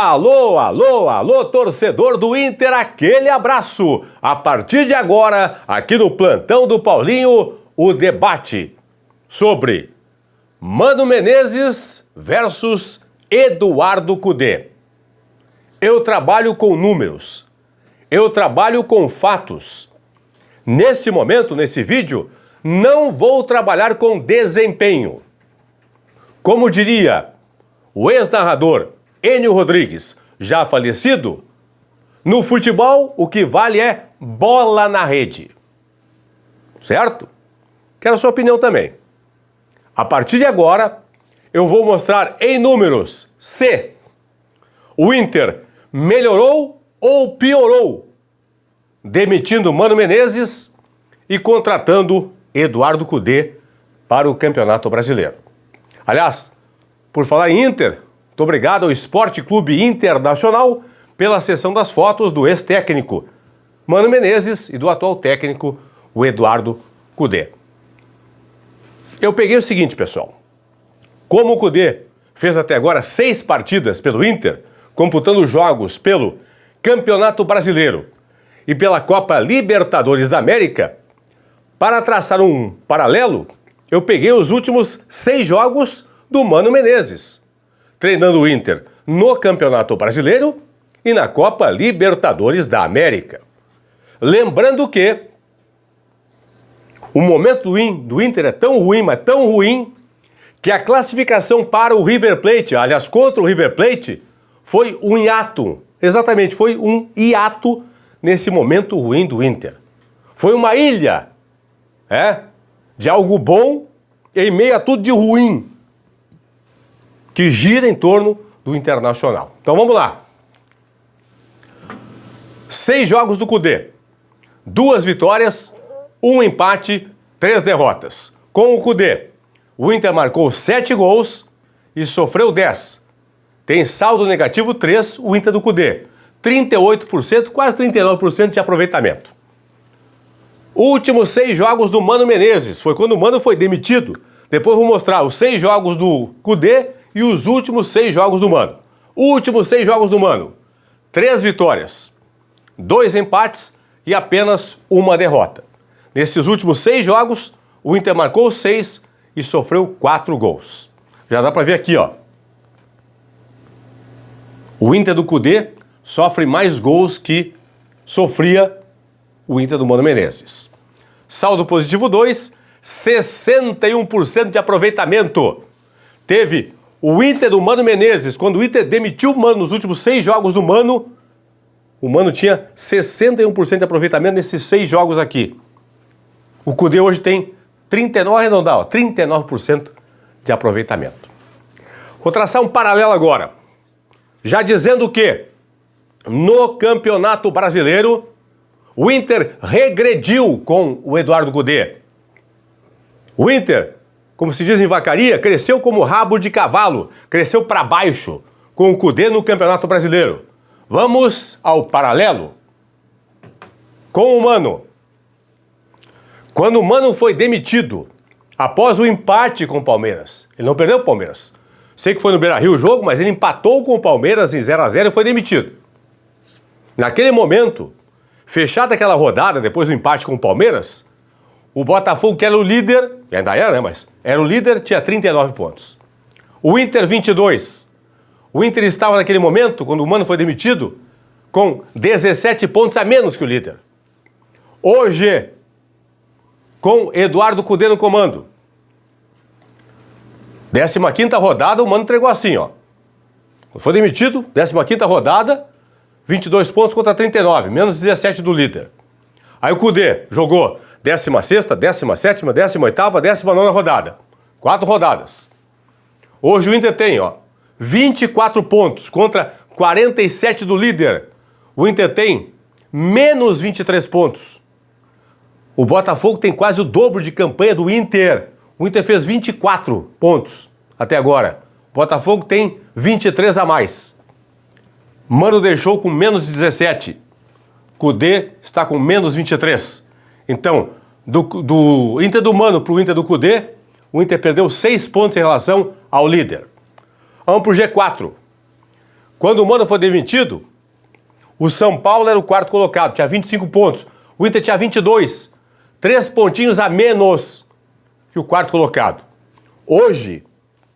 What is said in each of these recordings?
Alô, alô, alô, torcedor do Inter, aquele abraço! A partir de agora, aqui no Plantão do Paulinho, o debate sobre Mano Menezes versus Eduardo Cudê. Eu trabalho com números, eu trabalho com fatos. Neste momento, nesse vídeo, não vou trabalhar com desempenho. Como diria o ex-narrador Enio Rodrigues, já falecido, no futebol o que vale é bola na rede. Certo? Quero a sua opinião também. A partir de agora, eu vou mostrar em números se o Inter melhorou ou piorou, demitindo Mano Menezes e contratando Eduardo Cudê para o Campeonato Brasileiro. Aliás, por falar em Inter, muito obrigado ao Esporte Clube Internacional pela sessão das fotos do ex-técnico Mano Menezes e do atual técnico, o Eduardo Cudê. Eu peguei o seguinte, pessoal. Como o Cudê fez até agora 6 partidas pelo Inter, computando jogos pelo Campeonato Brasileiro e pela Copa Libertadores da América, para traçar um paralelo, eu peguei os últimos 6 jogos do Mano Menezes, treinando o Inter no Campeonato Brasileiro e na Copa Libertadores da América. Lembrando que o momento do Inter é tão ruim, mas tão ruim, que a classificação para o River Plate, aliás, contra o River Plate, foi um hiato. Exatamente, foi um hiato nesse momento ruim do Inter. Foi uma ilha, de algo bom em meio a tudo de ruim, que gira em torno do Internacional. Então vamos lá. 6 jogos do Cudê. 2 vitórias, 1 empate, 3 derrotas. Com o Cudê, o Inter marcou 7 gols e sofreu 10. Tem saldo negativo 3, o Inter do Cudê. 38%, quase 39% de aproveitamento. Últimos 6 jogos do Mano Menezes. Foi quando o Mano foi demitido. Depois vou mostrar os 6 jogos do Cudê e os últimos 6 jogos do Mano. Últimos 6 jogos do Mano. 3 vitórias, 2 empates e apenas 1 derrota. Nesses últimos 6 jogos, o Inter marcou 6 e sofreu 4 gols. Já dá para ver aqui, ó. O Inter do Cudê sofre mais gols que sofria o Inter do Mano Menezes. Saldo positivo 2, 61% de aproveitamento. Teve o Inter do Mano Menezes, quando o Inter demitiu o Mano nos últimos 6 jogos do Mano, o Mano tinha 61% de aproveitamento nesses 6 jogos aqui. O Cudê hoje tem 39% de aproveitamento. Vou traçar um paralelo agora, já dizendo que no Campeonato Brasileiro o Inter regrediu com o Eduardo Cudê. O Inter, como se diz em vacaria, cresceu como rabo de cavalo, cresceu para baixo com o Cudê no Campeonato Brasileiro. Vamos ao paralelo com o Mano. Quando o Mano foi demitido, após o empate com o Palmeiras, ele não perdeu o Palmeiras. Sei que foi no Beira-Rio o jogo, mas ele empatou com o Palmeiras em 0-0 e foi demitido. Naquele momento, fechada aquela rodada depois do empate com o Palmeiras, o Botafogo, que era o líder, ainda era, né, mas era o líder, tinha 39 pontos. O Inter, 22. O Inter estava naquele momento, quando o Mano foi demitido, com 17 pontos a menos que o líder. Hoje, com Eduardo Cudê no comando, 15ª rodada, o Mano entregou assim, ó. Foi demitido, 15ª rodada, 22 pontos contra 39, menos 17 do líder. Aí o Cudê jogou 16ª, 17ª, 18ª, 19ª rodada. 4 rodadas. Hoje o Inter tem, ó, 24 pontos contra 47 do líder. O Inter tem menos 23 pontos. O Botafogo tem quase o dobro de campanha do Inter. O Inter fez 24 pontos até agora. O Botafogo tem 23 a mais. Mano deixou com menos 17. Cudê está com menos 23. Então, do Inter do Mano para o Inter do Cudê, o Inter perdeu 6 pontos em relação ao líder. Vamos para o G4. Quando o Mano foi demitido, o São Paulo era o quarto colocado, tinha 25 pontos. O Inter tinha 22, 3 pontinhos a menos que o quarto colocado. Hoje,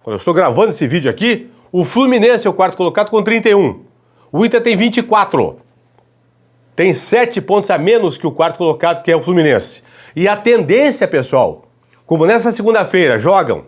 quando eu estou gravando esse vídeo aqui, o Fluminense é o quarto colocado com 31. O Inter tem 24. Tem 7 pontos a menos que o quarto colocado, que é o Fluminense. E a tendência, pessoal, como nessa segunda-feira jogam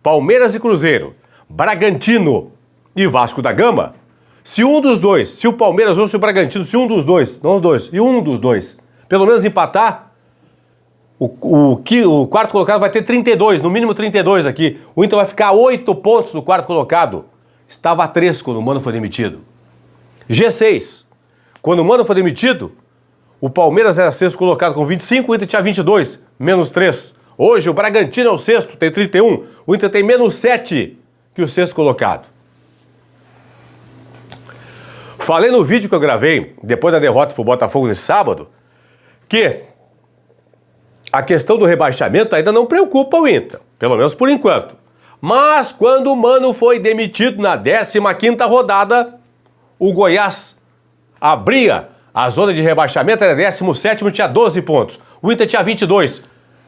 Palmeiras e Cruzeiro, Bragantino e Vasco da Gama, se um dos dois, se o Palmeiras ou se o Bragantino, se um dos dois, não os dois, e um dos dois, pelo menos empatar, o quarto colocado vai ter 32, no mínimo 32 aqui. O Inter vai ficar a 8 pontos do quarto colocado. Estava a 3 quando o Mano foi demitido. G6. Quando o Mano foi demitido, o Palmeiras era sexto colocado com 25, o Inter tinha 22, menos 3. Hoje o Bragantino é o sexto, tem 31. O Inter tem menos 7 que o sexto colocado. Falei no vídeo que eu gravei, depois da derrota pro Botafogo nesse sábado, que a questão do rebaixamento ainda não preocupa o Inter, pelo menos por enquanto. Mas quando o Mano foi demitido na 15ª rodada, o Goiás abria a zona de rebaixamento, era 17º, tinha 12 pontos. O Inter tinha 22,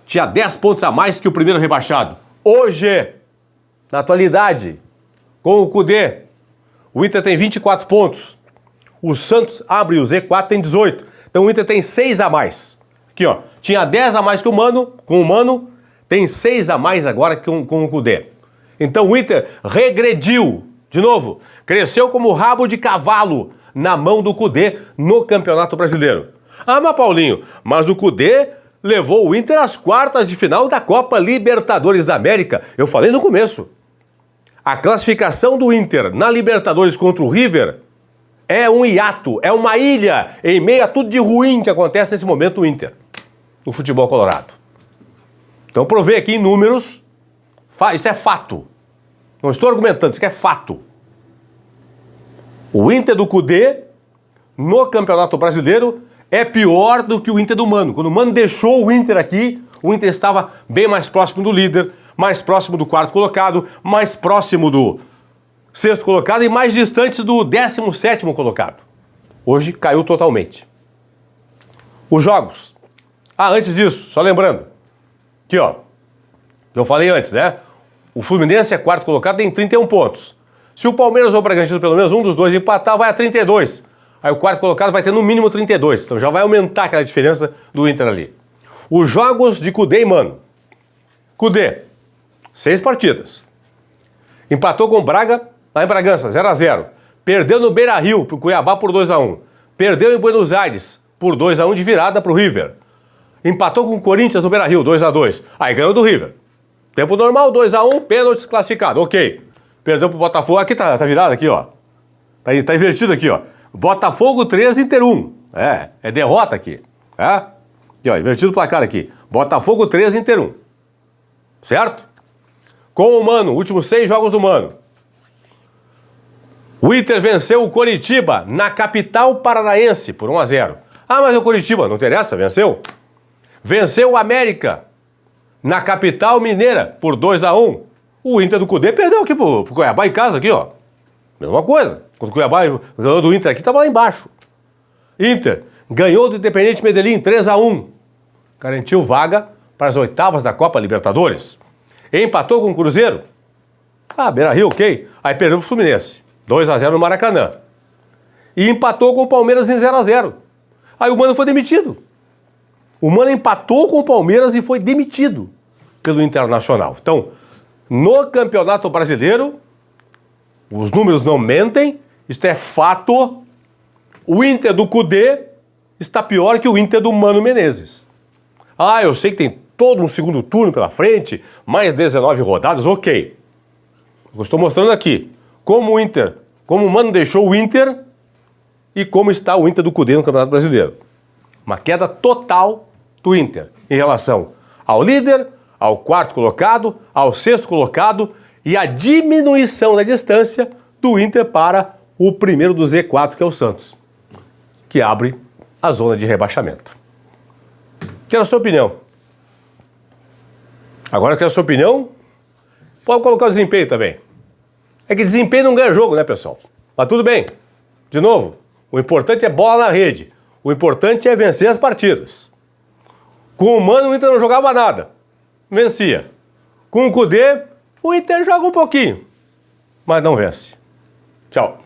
tinha 10 pontos a mais que o primeiro rebaixado. Hoje, na atualidade, com o Cudê, o Inter tem 24 pontos. O Santos abre o Z4, tem 18. Então o Inter tem 6 a mais. Aqui, ó. Tinha 10 a mais que o Mano, com o Mano, tem 6 a mais agora com o Cudê. Então o Inter regrediu, de novo, cresceu como rabo de cavalo na mão do Cudê no Campeonato Brasileiro. Ah, mas Paulinho, mas o Cudê levou o Inter às quartas de final da Copa Libertadores da América. Eu falei no começo. A classificação do Inter na Libertadores contra o River é um hiato, é uma ilha em meio a tudo de ruim que acontece nesse momento no Inter, no futebol colorado. Então provei aqui em números, isso é fato. Não estou argumentando, isso aqui é fato. O Inter do Cudê no Campeonato Brasileiro é pior do que o Inter do Mano. Quando o Mano deixou o Inter aqui, o Inter estava bem mais próximo do líder, mais próximo do quarto colocado, mais próximo do sexto colocado e mais distante do 17º colocado. Hoje caiu totalmente. Os jogos. Ah, antes disso, só lembrando. Aqui, ó. Eu falei antes, né? O Fluminense é quarto colocado, tem 31 pontos. Se o Palmeiras ou o Bragantino, pelo menos um dos dois empatar, vai a 32. Aí o quarto colocado vai ter no mínimo 32. Então já vai aumentar aquela diferença do Inter ali. Os jogos de Cudê e Mano. Cudê, 6 partidas. Empatou com o Braga, lá em Bragança, 0-0. Perdeu no Beira-Rio pro Cuiabá por 2-1. Perdeu em Buenos Aires por 2-1 de virada pro River. Empatou com o Corinthians no Beira-Rio, 2-2. Aí ganhou do River. Tempo normal, 2-1, pênalti classificado, ok. Perdeu pro Botafogo, aqui tá virado aqui, ó. Tá invertido aqui, ó. Botafogo 3, Inter 1. É derrota aqui. Aqui, ó, invertido o placar aqui. Botafogo 3, Inter 1. Certo? Com o Mano, últimos 6 jogos do Mano. O Inter venceu o Coritiba na capital paranaense por 1-0. Ah, mas o Coritiba, não interessa, venceu. Venceu o América na capital mineira por 2-1. O Inter do Cudê perdeu aqui pro Cuiabá em casa, aqui, ó. Mesma coisa. Quando o Cuiabá ganhou do Inter aqui, tava lá embaixo. Inter ganhou do Independente Medellín 3-1. Garantiu vaga para as oitavas da Copa Libertadores. Empatou com o Cruzeiro. Beira-Rio, ok. Aí perdeu pro Fluminense. 2-0 no Maracanã. E empatou com o Palmeiras em 0-0. Aí o Mano foi demitido. O Mano empatou com o Palmeiras e foi demitido pelo Internacional. Então, no Campeonato Brasileiro, os números não mentem, isto é fato. O Inter do Cudê está pior que o Inter do Mano Menezes. Eu sei que tem todo um segundo turno pela frente, mais 19 rodadas, ok. Eu estou mostrando aqui como o Mano deixou o Inter e como está o Inter do Cudê no Campeonato Brasileiro. Uma queda total do Inter em relação ao líder, ao quarto colocado, ao sexto colocado e a diminuição da distância do Inter para o primeiro do Z4, que é o Santos, que abre a zona de rebaixamento. Quero a sua opinião. Agora quero a sua opinião. Pode colocar o desempenho também. É que desempenho não ganha jogo, né, pessoal? Mas tudo bem. De novo, o importante é bola na rede. O importante é vencer as partidas. Com o Mano, o Inter não jogava nada. Vencia. Com o Kudê, o Inter joga um pouquinho, mas não vence. Tchau.